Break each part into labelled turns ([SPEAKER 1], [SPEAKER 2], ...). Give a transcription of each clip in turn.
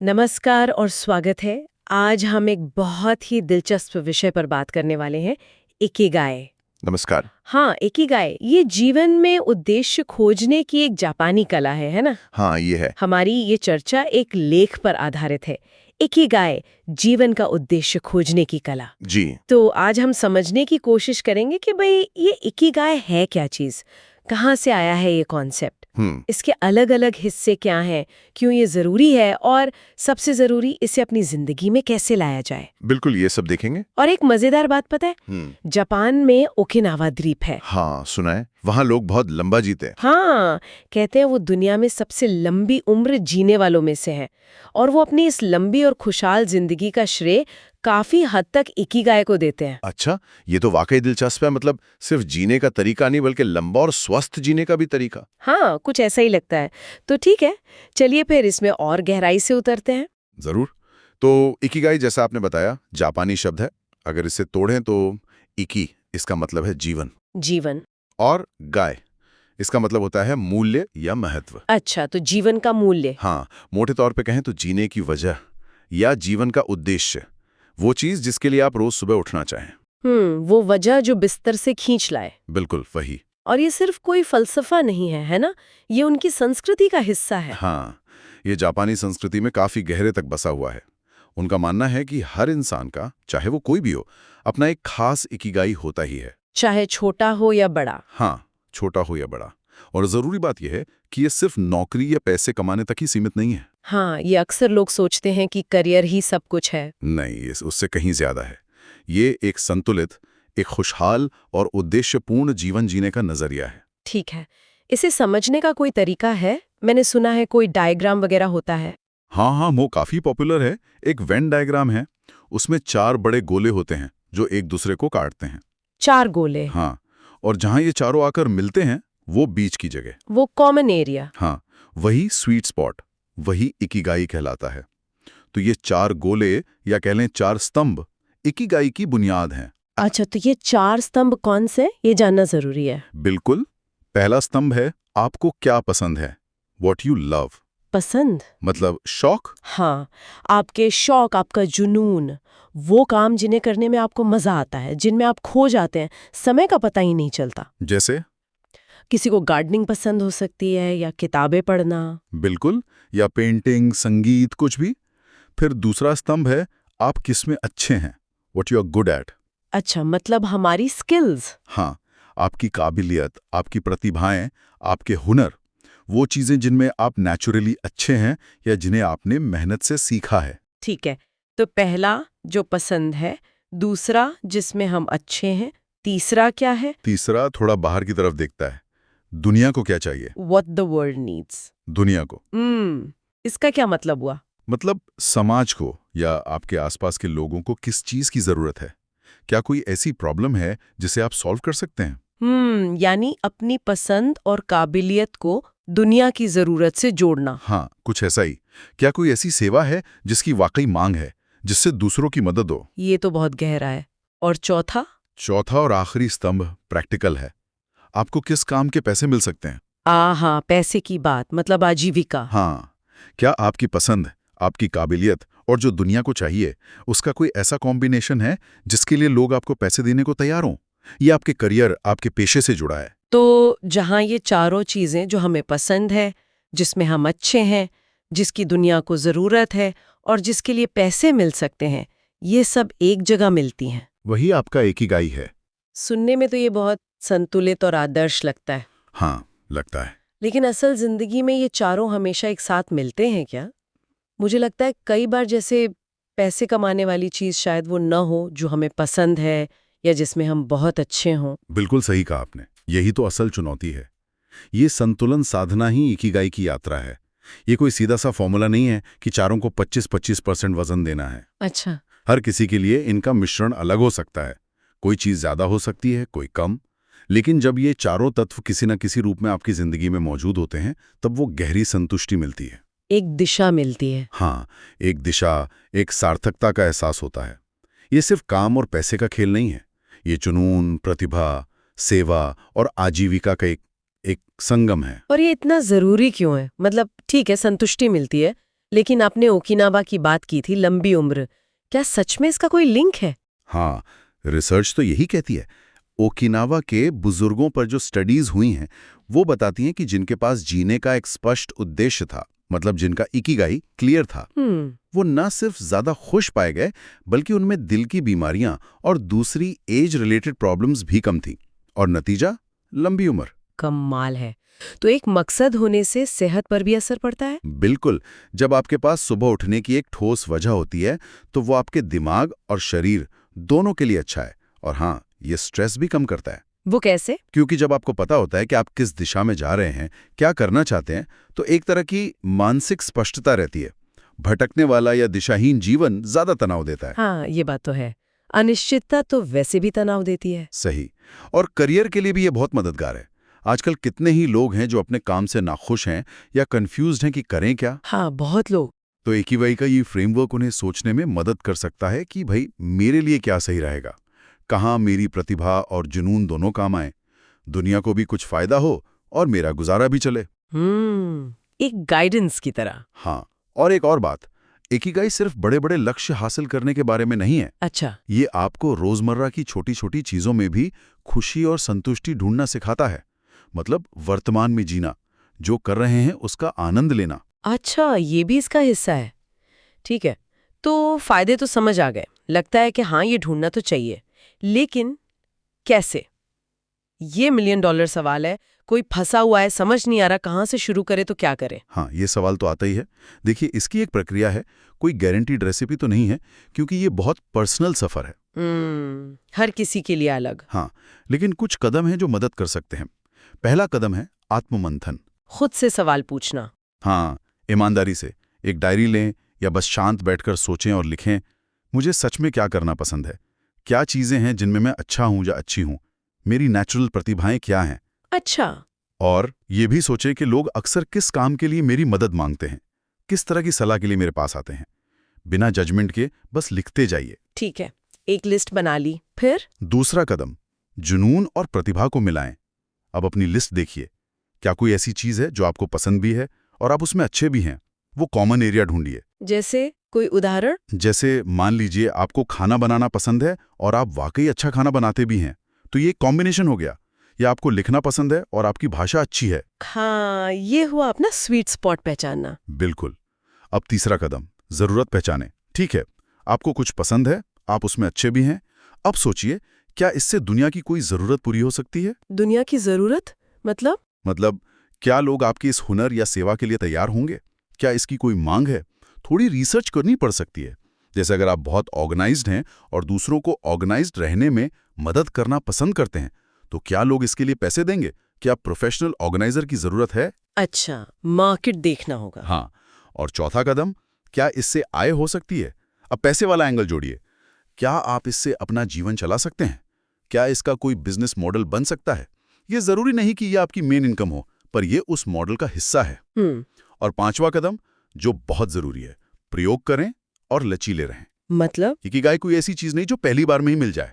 [SPEAKER 1] नमस्कार और स्वागत है। आज हम एक बहुत ही दिलचस्प विषय पर बात करने वाले हैं, इकिगाई।
[SPEAKER 2] नमस्कार।
[SPEAKER 1] हाँ, इकिगाई ये जीवन में उद्देश्य खोजने की एक जापानी कला है ना?
[SPEAKER 2] हाँ, ये है।
[SPEAKER 1] हमारी ये चर्चा एक लेख पर आधारित है, इकिगाई जीवन का उद्देश्य खोजने की कला।
[SPEAKER 2] जी।
[SPEAKER 1] तो आज हम समझने की कोशिश करेंगे कि भाई ये इकिगाई है क्या चीज, कहाँ से आया है ये कॉन्सेप्ट, इसके अलग अलग हिस्से क्या हैं, क्यों ये जरूरी है और सबसे जरूरी इसे अपनी जिंदगी में कैसे लाया जाए।
[SPEAKER 2] बिल्कुल, ये सब देखेंगे।
[SPEAKER 1] और एक मजेदार बात पता है, जापान में ओकिनावा द्वीप है।
[SPEAKER 2] हाँ, सुना है। वहाँ लोग बहुत लंबा जीते हैं।
[SPEAKER 1] हाँ, कहते हैं वो दुनिया में सबसे लंबी उम्र जीने वालों में से है और वो अपनी इस लंबी और खुशहाल जिंदगी का श्रेय काफी हद तक इकिगाई को देते हैं।
[SPEAKER 2] अच्छा, ये तो वाकई दिलचस्प है। मतलब सिर्फ जीने का तरीका नहीं, बल्कि लंबा और स्वस्थ जीने का भी तरीका।
[SPEAKER 1] हाँ, कुछ ऐसा ही लगता है। तो ठीक है, चलिए फिर इसमें और गहराई से उतरते हैं।
[SPEAKER 2] जरूर। तो इकिगाई, जैसा आपने बताया, जापानी शब्द है। अगर इसे तोड़ें तो इकी इसका मतलब है जीवन,
[SPEAKER 1] जीवन।
[SPEAKER 2] और गाय इसका मतलब होता है मूल्य या महत्व।
[SPEAKER 1] अच्छा, तो जीवन का मूल्य।
[SPEAKER 2] हाँ, मोटे तौर पे कहें तो जीने की वजह या जीवन का उद्देश्य, वो चीज जिसके लिए आप रोज सुबह उठना चाहें।
[SPEAKER 1] वो वजह जो बिस्तर से खींच लाए।
[SPEAKER 2] बिल्कुल वही।
[SPEAKER 1] और ये सिर्फ कोई फलसफा नहीं है ना? ये उनकी संस्कृति का हिस्सा है।
[SPEAKER 2] हाँ, ये जापानी संस्कृति में काफी गहरे तक बसा हुआ है। उनका मानना है कि हर इंसान का, चाहे वो कोई भी हो, अपना एक खास इकिगाई होता ही है।
[SPEAKER 1] चाहे छोटा हो या बड़ा।
[SPEAKER 2] हाँ, छोटा हो या बड़ा। और जरूरी बात यह है कि ये सिर्फ नौकरी या पैसे कमाने तक ही सीमित नहीं है।
[SPEAKER 1] हाँ, ये अक्सर लोग सोचते हैं कि करियर ही सब कुछ है।
[SPEAKER 2] नहीं, ये उससे कहीं ज्यादा है। ये एक संतुलित, एक खुशहाल और उद्देश्यपूर्ण जीवन जीने का नजरिया है।
[SPEAKER 1] ठीक है, इसे समझने का कोई तरीका है? मैंने सुना है कोई डायग्राम वगैरह होता है।
[SPEAKER 2] हाँ, वो काफी पॉपुलर है। एक वेन डायग्राम है, उसमें 4 बड़े गोले होते हैं जो एक दूसरे को काटते हैं।
[SPEAKER 1] 4 गोले।
[SPEAKER 2] हाँ, और जहां ये चारों आकर मिलते हैं, वो बीच की जगह,
[SPEAKER 1] वो कॉमन एरिया।
[SPEAKER 2] हाँ, वही स्वीट स्पॉट, वही इकिगाई कहलाता है। तो ये 4 गोले, या कह लें 4 स्तंभ, इकिगाई की बुनियाद हैं।
[SPEAKER 1] अच्छा, तो ये 4 स्तंभ कौन से, ये जानना जरूरी है।
[SPEAKER 2] बिल्कुल। पहला स्तंभ है, आपको क्या पसंद है, वॉट यू लव।
[SPEAKER 1] पसंद
[SPEAKER 2] मतलब शौक।
[SPEAKER 1] हाँ, आपके शौक, आपका जुनून, वो काम जिन्हें करने में आपको मजा आता है, जिनमें आप खो जाते हैं, समय का पता ही नहीं चलता।
[SPEAKER 2] जैसे
[SPEAKER 1] किसी को गार्डनिंग पसंद हो सकती है या किताबें पढ़ना।
[SPEAKER 2] बिल्कुल, या पेंटिंग, संगीत, कुछ भी। फिर दूसरा स्तंभ है, आप किसमें अच्छे हैं, what you are good at.
[SPEAKER 1] अच्छा, मतलब हमारी स्किल्स।
[SPEAKER 2] हाँ, आपकी काबिलियत, आपकी प्रतिभाएं, आपके हुनर, वो चीजें जिनमें आप नेचुरली अच्छे हैं या जिन्हें आपने मेहनत से सीखा है।
[SPEAKER 1] ठीक है, तो पहला जो पसंद है, दूसरा जिसमें हम अच्छे हैं, तीसरा क्या है?
[SPEAKER 2] तीसरा थोड़ा बाहर की तरफ देखता है, दुनिया को क्या चाहिए।
[SPEAKER 1] What the world needs।
[SPEAKER 2] दुनिया को,
[SPEAKER 1] इसका क्या मतलब हुआ?
[SPEAKER 2] मतलब समाज को या आपके आसपास के लोगों को किस चीज की जरूरत है। क्या कोई ऐसी प्रॉब्लम है जिसे आप सॉल्व कर सकते हैं।
[SPEAKER 1] यानी अपनी पसंद और काबिलियत को दुनिया की जरूरत से जोड़ना।
[SPEAKER 2] हाँ, कुछ ऐसा ही। क्या कोई ऐसी सेवा है जिसकी वाकई मांग है, जिससे दूसरों की मदद हो।
[SPEAKER 1] ये तो बहुत गहरा है। और चौथा?
[SPEAKER 2] चौथा और आखिरी स्तंभ प्रैक्टिकल है। आपको किस काम के पैसे मिल सकते हैं।
[SPEAKER 1] हाँ, पैसे की बात, मतलब आजीविका।
[SPEAKER 2] हाँ, क्या आपकी पसंद, आपकी काबिलियत और जो दुनिया को चाहिए, उसका कोई ऐसा कॉम्बिनेशन है जिसके लिए लोग आपको पैसे देने को तैयार हों। ये आपके करियर, आपके पेशे से जुड़ा है।
[SPEAKER 1] तो जहाँ ये चारों चीजें, जो हमें पसंद है, जिसमें हम अच्छे हैं, जिसकी दुनिया को जरूरत है और जिसके लिए पैसे मिल सकते हैं, ये सब एक जगह मिलती हैं,
[SPEAKER 2] वही आपका इकिगाई है।
[SPEAKER 1] सुनने में तो ये बहुत संतुलित और आदर्श लगता है।
[SPEAKER 2] हाँ, लगता है।
[SPEAKER 1] लेकिन असल जिंदगी में ये चारों हमेशा एक साथ मिलते हैं क्या? मुझे लगता है कई बार जैसे पैसे कमाने वाली चीज शायद वो न हो जो हमें पसंद है या जिसमें हम बहुत अच्छे हों।
[SPEAKER 2] बिल्कुल सही कहा आपने। यही तो असल चुनौती है। ये संतुलन साधना ही इकिगाई की यात्रा है। ये कोई सीधा सा फॉर्मूला नहीं है कि चारों को 25-25% वजन देना है।
[SPEAKER 1] अच्छा।
[SPEAKER 2] हर किसी के लिए इनका मिश्रण अलग हो सकता है। कोई चीज ज्यादा हो सकती है, कोई कम। लेकिन जब ये चारों तत्व किसी न किसी रूप में आपकी जिंदगी में मौजूद होते हैं, तब वो गहरी संतुष्टि मिलती है।
[SPEAKER 1] एक दिशा मिलती है।
[SPEAKER 2] हाँ, एक दिशा, एक सार्थकता का एहसास होता है। ये सिर्फ काम और पैसे का खेल नहीं है। ये जुनून, प्रतिभा, सेवा और आजीविका का एक संगम है।
[SPEAKER 1] और ये इतना जरूरी क्यों है? मतलब ठीक है, संतुष्टि मिलती है, लेकिन आपने ओकिनावा की बात की थी, लंबी उम्र। क्या सच में इसका कोई लिंक है?
[SPEAKER 2] हाँ, रिसर्च तो यही कहती है। ओकिनावा के बुजुर्गों पर जो स्टडीज हुई हैं वो बताती हैं कि जिनके पास जीने का एक स्पष्ट उद्देश्य था, मतलब जिनका इकिगाई क्लियर था, वो न सिर्फ ज्यादा खुश पाए गए बल्कि उनमें दिल की बीमारियां और दूसरी एज रिलेटेड प्रॉब्लम्स भी कम थी। और नतीजा, लंबी उम्र।
[SPEAKER 1] कमाल है। तो एक मकसद होने से सेहत पर भी असर पड़ता है?
[SPEAKER 2] बिल्कुल। जब आपके पास सुबह उठने की एक ठोस वजह होती है तो वो आपके दिमाग और शरीर दोनों के लिए अच्छा है। और हाँ, ये स्ट्रेस भी कम करता है।
[SPEAKER 1] वो कैसे?
[SPEAKER 2] क्योंकि जब आपको पता होता है कि आप किस दिशा में जा रहे हैं, क्या करना चाहते हैं, तो एक तरह की मानसिक स्पष्टता रहती है। भटकने वाला या दिशाहीन जीवन ज्यादा तनाव देता है।
[SPEAKER 1] हाँ, ये बात तो है। अनिश्चितता तो वैसे भी तनाव देती है।
[SPEAKER 2] सही। और करियर के लिए भी ये बहुत मददगार है। आजकल कितने ही लोग हैं जो अपने काम से नाखुश हैं या कंफ्यूज्ड हैं कि करें क्या।
[SPEAKER 1] हाँ, बहुत लोग।
[SPEAKER 2] तो इकिगाई का ये फ्रेमवर्क उन्हें सोचने में मदद कर सकता है कि भाई मेरे लिए क्या सही रहेगा, कहाँ मेरी प्रतिभा और जुनून दोनों काम आए, दुनिया को भी कुछ फायदा हो और मेरा गुजारा भी चले।
[SPEAKER 1] एक गाइडेंस की तरह।
[SPEAKER 2] हाँ, और एक और बात, इकिगाई सिर्फ बड़े बड़े लक्ष्य हासिल करने के बारे में नहीं है।
[SPEAKER 1] अच्छा।
[SPEAKER 2] ये आपको रोजमर्रा की छोटी छोटी चीजों में भी खुशी और संतुष्टि ढूंढना सिखाता है। मतलब वर्तमान में जीना, जो कर रहे हैं उसका आनंद लेना।
[SPEAKER 1] अच्छा, ये भी इसका हिस्सा है। ठीक है, तो फायदे तो समझ आ गए। लगता है कि हाँ, ये ढूंढना तो चाहिए, लेकिन कैसे? ये $1 मिलियन सवाल है। कोई फंसा हुआ है, समझ नहीं आ रहा कहाँ से शुरू करे तो क्या करे?
[SPEAKER 2] हाँ, ये सवाल तो आता ही है। देखिए, इसकी एक प्रक्रिया है, कोई गारंटीड रेसिपी तो नहीं है, क्योंकि ये बहुत पर्सनल सफर है।
[SPEAKER 1] हर किसी के लिए अलग।
[SPEAKER 2] हाँ, लेकिन कुछ कदम हैं जो मदद कर सकते हैं। पहला कदम है आत्ममंथन।
[SPEAKER 1] खुद से सवाल पूछना।
[SPEAKER 2] हाँ, ईमानदारी से एक डायरी लें या बस शांत बैठकर सोचें और लिखें, मुझे सच में क्या करना पसंद है, क्या चीजें हैं जिनमें मैं अच्छा हूं या अच्छी हूं, मेरी नेचुरल प्रतिभाएं क्या हैं।
[SPEAKER 1] अच्छा।
[SPEAKER 2] और ये भी सोचें कि लोग अक्सर किस काम के लिए मेरी मदद मांगते हैं, किस तरह की सलाह के लिए मेरे पास आते हैं। बिना जजमेंट के बस लिखते जाइए।
[SPEAKER 1] ठीक है, एक लिस्ट बना ली। फिर
[SPEAKER 2] दूसरा कदम, जुनून और प्रतिभा को मिलाएं। अब अपनी लिस्ट देखिए, क्या कोई ऐसी चीज है जो आपको पसंद भी है और आप उसमें अच्छे भी हैं। वो कॉमन एरिया ढूंढिए।
[SPEAKER 1] जैसे कोई उदाहरण?
[SPEAKER 2] जैसे मान लीजिए आपको खाना बनाना पसंद है और आप वाकई अच्छा खाना बनाते भी हैं, तो ये कॉम्बिनेशन हो गया। या आपको लिखना पसंद है और आपकी भाषा अच्छी है।
[SPEAKER 1] हाँ, ये हुआ अपना स्वीट स्पॉट पहचानना।
[SPEAKER 2] बिल्कुल। अब तीसरा कदम, जरूरत पहचाने। ठीक है, आपको कुछ पसंद है, आप उसमें अच्छे भी हैं। अब सोचिए, क्या इससे दुनिया की कोई जरूरत पूरी हो सकती है?
[SPEAKER 1] दुनिया की जरूरत मतलब
[SPEAKER 2] क्या लोग आपके इस हुनर या सेवा के लिए तैयार होंगे? क्या इसकी कोई मांग है? थोड़ी रिसर्च करनी पड़ सकती है। जैसे अगर आप बहुत ऑर्गेनाइज्ड हैं और दूसरों को ऑर्गेनाइज्ड रहने में मदद करना पसंद करते हैं, तो क्या लोग इसके लिए पैसे देंगे? क्या प्रोफेशनल ऑर्गेनाइजर की जरूरत है?
[SPEAKER 1] अच्छा, मार्केट देखना होगा।
[SPEAKER 2] हाँ। और चौथा कदम, क्या इससे आय हो सकती है? अब पैसे वाला एंगल जोड़िए। क्या आप इससे अपना जीवन चला सकते हैं? क्या इसका कोई बिजनेस मॉडल बन सकता है? ये जरूरी नहीं कि यह आपकी मेन इनकम हो, पर यह उस मॉडल का हिस्सा है। और पांचवा कदम, जो बहुत जरूरी है, प्रयोग करें और लचीले रहें।
[SPEAKER 1] मतलब
[SPEAKER 2] इकिगाई कोई ऐसी चीज नहीं जो पहली बार में ही मिल जाए।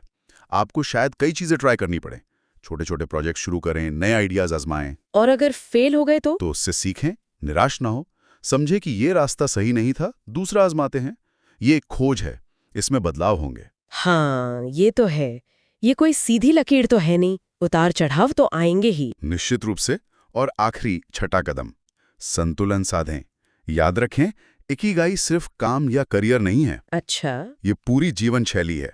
[SPEAKER 2] आपको शायद कई चीजें ट्राई करनी पड़े। छोटे छोटे प्रोजेक्ट शुरू करें, नए आइडियाज आजमाएं।
[SPEAKER 1] और अगर फेल हो गए तो
[SPEAKER 2] उससे सीखें, निराश ना हो, समझे कि ये रास्ता सही नहीं था, दूसरा आजमाते हैं। ये एक खोज है, इसमें बदलाव होंगे।
[SPEAKER 1] हाँ, ये तो है। ये कोई सीधी लकीर तो है नहीं, उतार चढ़ाव तो आएंगे ही।
[SPEAKER 2] निश्चित रूप से। और आखिरी छठा कदम, संतुलन साधें। याद रखें, इकिगाई सिर्फ काम या करियर नहीं है।
[SPEAKER 1] अच्छा।
[SPEAKER 2] ये पूरी जीवन शैली है।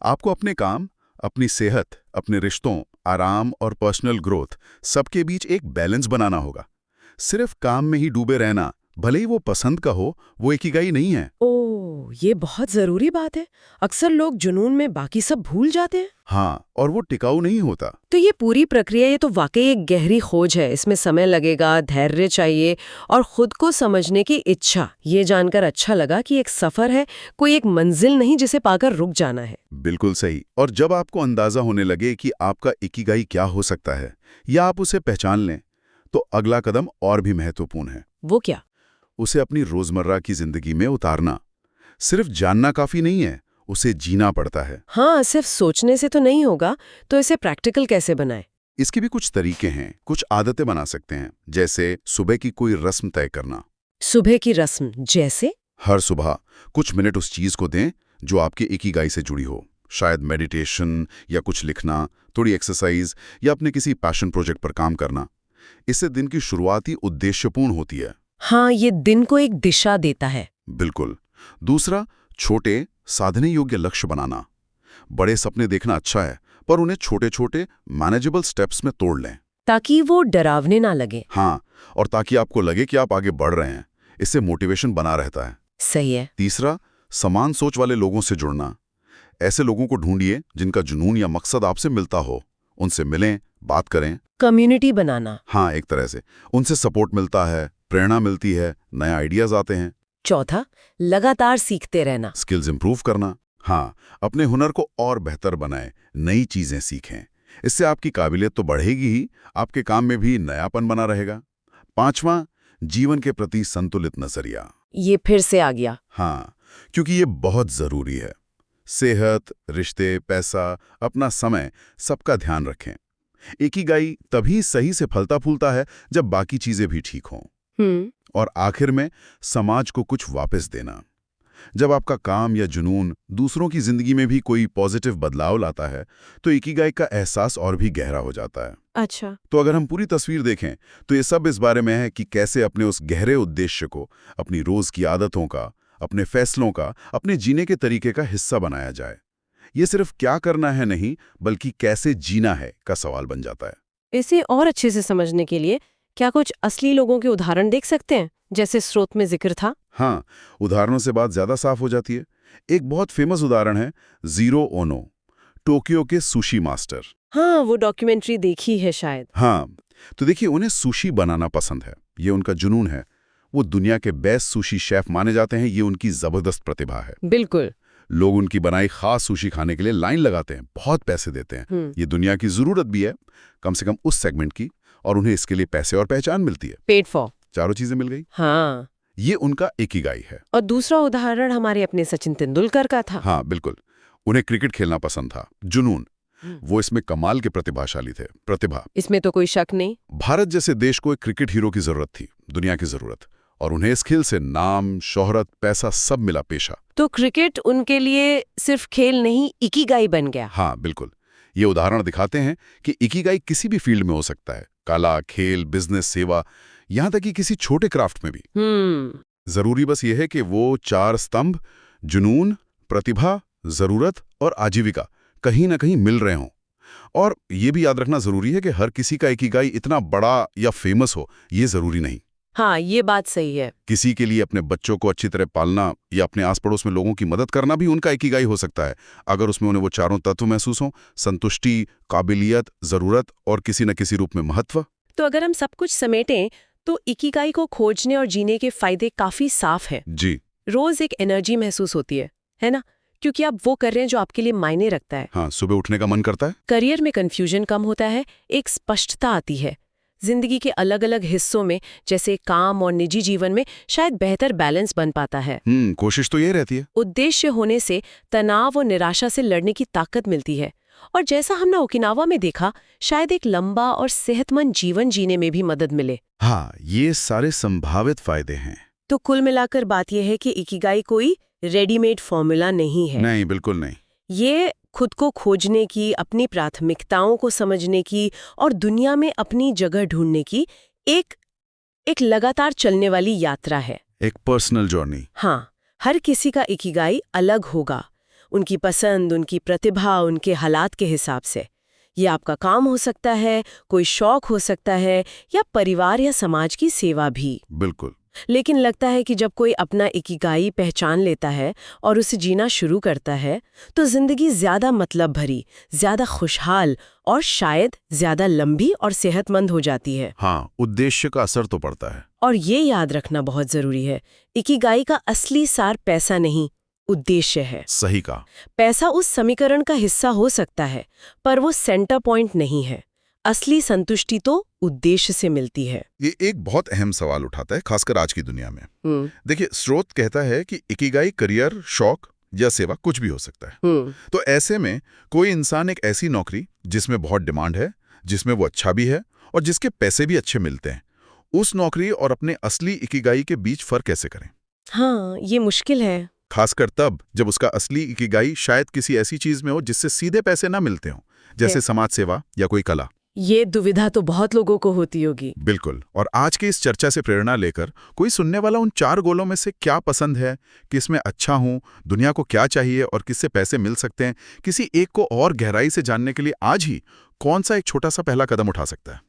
[SPEAKER 2] आपको अपने काम, अपनी सेहत, अपने रिश्तों, आराम और पर्सनल ग्रोथ, सबके बीच एक बैलेंस बनाना होगा। सिर्फ काम में ही डूबे रहना, भले ही वो पसंद का हो, वो इकिगाई नहीं है।
[SPEAKER 1] ओह, ये बहुत जरूरी बात है। अक्सर लोग जुनून में बाकी सब भूल जाते हैं।
[SPEAKER 2] हाँ, और वो टिकाऊ नहीं होता।
[SPEAKER 1] तो ये पूरी प्रक्रिया, ये तो वाकई एक गहरी खोज है। इसमें समय लगेगा, धैर्य चाहिए और खुद को समझने की इच्छा। ये जानकर अच्छा लगा कि एक सफर है, कोई एक मंजिल नहीं जिसे पाकर रुक जाना है।
[SPEAKER 2] बिल्कुल सही। और जब आपको अंदाजा होने लगे कि आपका इकिगाई क्या हो सकता है, या आप उसे पहचान लें, तो अगला कदम और भी महत्वपूर्ण है।
[SPEAKER 1] वो क्या?
[SPEAKER 2] उसे अपनी रोजमर्रा की जिंदगी में उतारना। सिर्फ जानना काफी नहीं है, उसे जीना पड़ता है।
[SPEAKER 1] हाँ, सिर्फ सोचने से तो नहीं होगा। तो इसे प्रैक्टिकल कैसे बनाए?
[SPEAKER 2] इसके भी कुछ तरीके हैं, कुछ आदतें बना सकते हैं। जैसे सुबह की कोई रस्म तय करना,
[SPEAKER 1] सुबह की रस्म जैसे?
[SPEAKER 2] हर सुबह कुछ मिनट उस चीज को दें जो आपके इकिगाई से जुड़ी हो। शायद मेडिटेशन या कुछ लिखना, थोड़ी एक्सरसाइज या अपने किसी पैशन प्रोजेक्ट पर काम करना। इससे दिन की शुरुआत ही उद्देश्यपूर्ण होती है।
[SPEAKER 1] हाँ, ये दिन को एक दिशा देता है।
[SPEAKER 2] बिल्कुल। दूसरा, छोटे साधने योग्य लक्ष्य बनाना। बड़े सपने देखना अच्छा है, पर उन्हें छोटे छोटे मैनेजेबल स्टेप्स में तोड़ लें,
[SPEAKER 1] ताकि वो डरावने ना लगे।
[SPEAKER 2] हाँ, और ताकि आपको लगे कि आप आगे बढ़ रहे हैं। इससे मोटिवेशन बना रहता है।
[SPEAKER 1] सही है।
[SPEAKER 2] तीसरा, समान सोच वाले लोगों से जुड़ना। ऐसे लोगों को ढूंढिए जिनका जुनून या मकसद आपसे मिलता हो। उनसे मिलें, बात करें।
[SPEAKER 1] कम्युनिटी बनाना।
[SPEAKER 2] हाँ, एक तरह से उनसे सपोर्ट मिलता है, प्रेरणा मिलती है, नए आइडियाज आते हैं।
[SPEAKER 1] चौथा, लगातार सीखते रहना।
[SPEAKER 2] स्किल्स इंप्रूव करना। हाँ, अपने हुनर को और बेहतर बनाएं, नई चीजें सीखें। इससे आपकी काबिलियत तो बढ़ेगी ही, आपके काम में भी नयापन बना रहेगा। पांचवां, जीवन के प्रति संतुलित नजरिया।
[SPEAKER 1] ये फिर से आ गया।
[SPEAKER 2] हाँ, क्योंकि ये बहुत जरूरी है। सेहत, रिश्ते, पैसा, अपना समय, सबका ध्यान रखें। इकिगाई तभी सही से फलता फूलता है जब बाकी चीजें भी ठीक हों। और आखिर में, समाज को कुछ वापस देना। जब आपका काम या जुनून दूसरों की जिंदगी में भी कोई पॉजिटिव बदलाव लाता है, तो इकिगाई का एहसास और भी गहरा हो जाता है।
[SPEAKER 1] अच्छा।
[SPEAKER 2] तो अगर हम पूरी तस्वीर देखें, तो ये सब इस बारे में है कि कैसे अपने उस गहरे उद्देश्य को अपनी रोज की आदतों का, अपने फैसलों का, अपने जीने के तरीके का हिस्सा बनाया जाए। ये सिर्फ क्या करना है नहीं, बल्कि कैसे जीना है का सवाल बन जाता है।
[SPEAKER 1] इसे और अच्छे से समझने के लिए क्या कुछ असली लोगों के उदाहरण देख सकते हैं, जैसे स्रोत में जिक्र था?
[SPEAKER 2] हाँ, उदाहरणों से बात ज्यादा साफ हो जाती है। एक बहुत फेमस उदाहरण है ज़ीरो ओनो, टोक्यो के सुशी मास्टर।
[SPEAKER 1] हाँ, वो डॉक्यूमेंट्री देखी है शायद।
[SPEAKER 2] हाँ, तो देखिए, उन्हें सुशी बनाना पसंद है, ये उनका जुनून है। वो दुनिया के बेस्ट सुशी शेफ माने जाते हैं, ये उनकी जबरदस्त प्रतिभा है।
[SPEAKER 1] बिल्कुल।
[SPEAKER 2] लोग उनकी बनाई खास सुशी खाने के लिए लाइन लगाते हैं, बहुत पैसे देते हैं। ये दुनिया की जरूरत भी है, कम से कम उस सेगमेंट की, और उन्हें इसके लिए पैसे और पहचान मिलती है।
[SPEAKER 1] Paid for.
[SPEAKER 2] चारों चीजें मिल गई।
[SPEAKER 1] हाँ।
[SPEAKER 2] ये उनका इकिगाई है।
[SPEAKER 1] और दूसरा उदाहरण हमारे अपने सचिन तेंदुलकर का था।
[SPEAKER 2] हाँ, बिल्कुल। उन्हें क्रिकेट खेलना पसंद था, जुनून। वो इसमें कमाल के प्रतिभाशाली थे, प्रतिभा।
[SPEAKER 1] इसमें तो कोई शक नहीं।
[SPEAKER 2] भारत जैसे देश को एक क्रिकेट हीरो की जरूरत थी, दुनिया की जरूरत, और उन्हें इस खेल से नाम, शोहरत, पैसा सब मिला पेशा।
[SPEAKER 1] तो क्रिकेट उनके लिए सिर्फ खेल नहीं, इकिगाई बन गया।
[SPEAKER 2] हाँ, बिल्कुल। ये उदाहरण दिखाते हैं कि इकिगाई किसी भी फील्ड में हो सकता है, कला, खेल, बिजनेस, सेवा, यहां तक कि किसी छोटे क्राफ्ट में भी। जरूरी बस ये है कि वो चार स्तंभ, जुनून, प्रतिभा, जरूरत और आजीविका, कहीं ना कहीं मिल रहे हों। और ये भी याद रखना जरूरी है कि हर किसी का इकिगाई इतना बड़ा या फेमस हो, ये जरूरी नहीं।
[SPEAKER 1] हाँ, ये बात सही है।
[SPEAKER 2] किसी के लिए अपने बच्चों को अच्छी तरह पालना या अपने आस पड़ोस में लोगों की मदद करना भी उनका इकिगाई हो सकता है, अगर उसमें उन्हें वो चारों तत्व महसूस हों: संतुष्टि, काबिलियत, जरूरत और किसी न किसी रूप में महत्व।
[SPEAKER 1] तो अगर हम सब कुछ समेटें, तो इकिगाई को खोजने और जीने के फायदे काफी साफ हैं।
[SPEAKER 2] जी।
[SPEAKER 1] रोज एक एनर्जी महसूस होती है ना? क्योंकि आप वो कर रहे हैं जो आपके लिए मायने रखता है।
[SPEAKER 2] हाँ, सुबह उठने का मन करता है।
[SPEAKER 1] करियर में कंफ्यूजन कम होता है, एक स्पष्टता आती है। जिंदगी के अलग अलग हिस्सों में, जैसे काम और निजी जीवन में, शायद बेहतर बैलेंस बन पाता है।
[SPEAKER 2] कोशिश तो ये रहती है।
[SPEAKER 1] उद्देश्य होने से तनाव और निराशा से लड़ने की ताकत मिलती है, और जैसा हमने ओकिनावा में देखा, शायद एक लंबा और सेहतमंद जीवन जीने में भी मदद मिले।
[SPEAKER 2] हाँ, ये सारे संभावित फायदे हैं।
[SPEAKER 1] तो कुल मिलाकर बात यह है कि इकिगाई कोई रेडीमेड फॉर्मूला नहीं है।
[SPEAKER 2] नहीं, बिल्कुल नहीं।
[SPEAKER 1] ये खुद को खोजने की, अपनी प्राथमिकताओं को समझने की और दुनिया में अपनी जगह ढूंढने की एक लगातार चलने वाली यात्रा है।
[SPEAKER 2] एक पर्सनल जर्नी।
[SPEAKER 1] हाँ, हर किसी का इकिगाई अलग होगा, उनकी पसंद, उनकी प्रतिभा, उनके हालात के हिसाब से। ये आपका काम हो सकता है, कोई शौक हो सकता है, या परिवार या समाज की सेवा भी।
[SPEAKER 2] बिल्कुल।
[SPEAKER 1] लेकिन लगता है कि जब कोई अपना इकिगाई पहचान लेता है और उसे जीना शुरू करता है, तो जिंदगी ज्यादा मतलब भरी, ज्यादा खुशहाल और शायद ज्यादा लंबी और सेहतमंद हो जाती है।
[SPEAKER 2] हाँ, उद्देश्य का असर तो पड़ता है।
[SPEAKER 1] और ये याद रखना बहुत जरूरी है, इकिगाई का असली सार पैसा नहीं, उद्देश्य है।
[SPEAKER 2] सही कहा।
[SPEAKER 1] पैसा उस समीकरण का हिस्सा हो सकता है, पर वो सेंटर पॉइंट नहीं है। असली संतुष्टि तो उद्देश्य से मिलती है।
[SPEAKER 2] ये एक बहुत अहम सवाल उठाता है, खासकर आज की दुनिया में। देखिए, स्रोत कहता है कि इकिगाई करियर, शौक या सेवा कुछ भी हो सकता है। तो ऐसे में कोई इंसान एक ऐसी नौकरी जिसमें बहुत डिमांड है, जिसमें वो अच्छा भी है और जिसके पैसे भी अच्छे मिलते हैं, उस नौकरी और अपने असली इकिगाई के बीच फर्क कैसे करें?
[SPEAKER 1] हाँ, ये मुश्किल है।
[SPEAKER 2] खासकर तब जब उसका असली इकिगाई शायद किसी ऐसी चीज में हो जिससे सीधे पैसे ना मिलते हों, जैसे समाज सेवा या कोई कला।
[SPEAKER 1] ये दुविधा तो बहुत लोगों को होती होगी।
[SPEAKER 2] बिल्कुल। और आज की इस चर्चा से प्रेरणा लेकर कोई सुनने वाला उन 4 गोलों में से क्या पसंद है, किसमें अच्छा हूं, दुनिया को क्या चाहिए और किससे पैसे मिल सकते हैं, किसी एक को और गहराई से जानने के लिए आज ही कौन सा एक छोटा सा पहला कदम उठा सकता है?